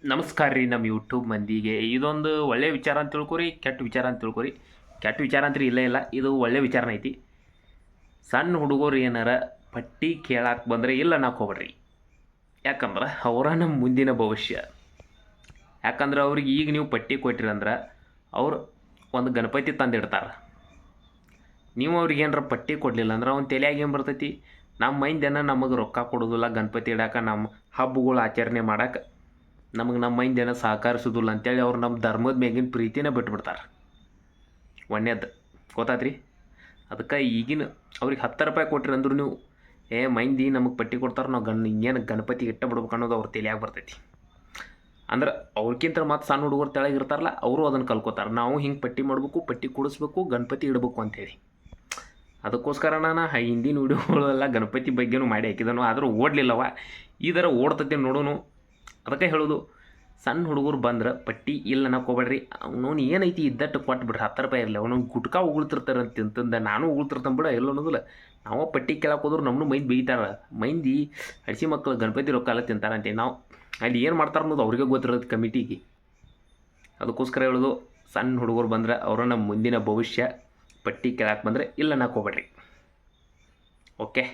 ನಮಸ್ಕಾರ ರೀ ನಮ್ಮ ಯೂಟ್ಯೂಬ್ ಮಂದಿಗೆ. ಇದೊಂದು ಒಳ್ಳೆಯ ವಿಚಾರ ಅಂತ ತಿಳ್ಕೊರಿ, ಕೆಟ್ಟ ವಿಚಾರ ಅಂತ ತಿಳ್ಕೊರಿ. ಕೆಟ್ಟ ವಿಚಾರ ಅಂತ ಇಲ್ಲೇ ಇಲ್ಲ, ಇದು ಒಳ್ಳೆಯ ವಿಚಾರನ ಐತಿ. ಸಣ್ಣ ಹುಡುಗರು ಏನಾರ ಪಟ್ಟಿ ಕೇಳಕ್ಕೆ ಬಂದರೆ ಇಲ್ಲ ಅನ್ನಕ್ಕೆ ಹೋಗ್ಬೇಡ್ರಿ. ಯಾಕಂದ್ರೆ ಅವರ ನಮ್ಮ ಮುಂದಿನ ಭವಿಷ್ಯ. ಯಾಕಂದ್ರೆ ಅವ್ರಿಗೆ ಈಗ ನೀವು ಪಟ್ಟಿ ಕೊಟ್ಟಿರಂದ್ರೆ ಅವ್ರು ಒಂದು ಗಣಪತಿ ತಂದಿಡ್ತಾರೆ. ನೀವು ಅವ್ರಿಗೆ ಏನಾರ ಪಟ್ಟಿ ಕೊಡಲಿಲ್ಲ ಅಂದ್ರೆ ಅವ್ನ ತಲೆಯಾಗ ಏನು ಬರ್ತೈತಿ, ನಮ್ಮ ಮೈಂದೇನ ನಮಗೆ ರೊಕ್ಕ ಕೊಡೋದಿಲ್ಲ ಗಣಪತಿ ಇಡಕ್ಕೆ, ನಮ್ಮ ಹಬ್ಬಗಳು ಆಚರಣೆ ಮಾಡಕ್ಕೆ ನಮಗೆ ನಮ್ಮ ಮೈಂದೇನ ಸಹಕರಿಸೋದಿಲ್ಲ ಅಂತೇಳಿ ಅವ್ರು ನಮ್ಮ ಧರ್ಮದ ಮೇಗಿನ ಪ್ರೀತಿನೇ ಬಿಟ್ಬಿಡ್ತಾರೆ. ಒಣ್ಣೆದ್ದು ಗೊತ್ತಾತ್ರಿ. ಅದಕ್ಕೆ ಈಗಿನ ಅವ್ರಿಗೆ 10 ರೂಪಾಯಿ ಕೊಟ್ರಿ ಅಂದ್ರೂ ನೀವು ಮೈಂದಿ ನಮಗೆ ಪಟ್ಟಿ ಕೊಡ್ತಾರೆ, ನಾವು ಹಿಂಗೇನು ಗಣಪತಿ ಇಟ್ಟ ಬಿಡ್ಬೇಕು ಅನ್ನೋದು ಅವ್ರ ತಲೆಯಾಗ ಬರ್ತೈತಿ. ಅಂದ್ರೆ ಅವ್ರಿಗಿಂತ ಮತ್ತು ಸಣ್ಣ ಹುಡುಗರು ತೆಳಗಿರ್ತಾರಲ್ಲ, ಅವರು ಅದನ್ನು ಕಲ್ಕೋತಾರೆ. ನಾವು ಹಿಂಗೆ ಪಟ್ಟಿ ಮಾಡಬೇಕು, ಪಟ್ಟಿ ಕೊಡಿಸ್ಬೇಕು, ಗಣಪತಿ ಇಡಬೇಕು ಅಂಥೇಳಿ. ಅದಕ್ಕೋಸ್ಕರ ನಾನು ಹಿಂದಿನ ವಿಡಿಯೋಗಳೆಲ್ಲ ಗಣಪತಿ ಬಗ್ಗೆನೂ ಮಾಡಿ ಹಾಕಿದನು, ಆದರೂ ಓಡಲಿಲ್ಲವ. ಈ ಥರ ಓಡ್ತೈತಿ ನೋಡೋನು. ಅದಕ್ಕೆ ಹೇಳೋದು, ಸಣ್ಣ ಹುಡುಗರು ಬಂದ್ರೆ ಪಟ್ಟಿ ಇಲ್ಲ ಅನ್ನಕ್ಕೆ ಹೋಗ್ಬೇಡ್ರಿ. ಅವನವ್ನು ಏನೈತಿ ಇದ್ದಟ್ಟು ಕೊಟ್ಬಿಡ್ರಿ. 10 ರೂಪಾಯಿ ಇರಲಿ, ಅವನವ್ನು ಗುಟ್ಕಾ ಉಗುಳ್ತಿರ್ತಾರೆ ಅಂತಂದ ನಾನು ಉಗುಳ್ತಿರ್ತಾನೆ ಬಿಡ, ಎಲ್ಲ ಅನ್ನೋದಿಲ್ಲ. ನಾವು ಪಟ್ಟಿ ಕೇಳಕ್ಕೆ ಹೋದ್ರೆ ನಮ್ಮನ್ನು ಮೈಂದಿ ಬೈತಾರೆ. ಮೈಂದಿ ಹಡ್ಸಿ ಮಕ್ಕಳು ಗಣಪತಿ ರೊಕ್ಕ ಎಲ್ಲ ತಿಂತಾರಂತೆ. ನಾವು ಅಲ್ಲಿ ಏನು ಮಾಡ್ತಾರೆ ಅನ್ನೋದು ಅವ್ರಿಗೆ ಗೊತ್ತಿರೋದು ಕಮಿಟಿಗೆ. ಅದಕ್ಕೋಸ್ಕರ ಹೇಳೋದು, ಸಣ್ಣ ಹುಡುಗರು ಬಂದ್ರೆ ಅವರ ನಮ್ಮ ಮುಂದಿನ ಭವಿಷ್ಯ. ಪಟ್ಟಿ ಕೇಳಕ್ಕೆ ಬಂದರೆ ಇಲ್ಲ ಅನ್ನಕ್ಕೆ ಹೋಗ್ಬೇಡ್ರಿ. ಓಕೆ.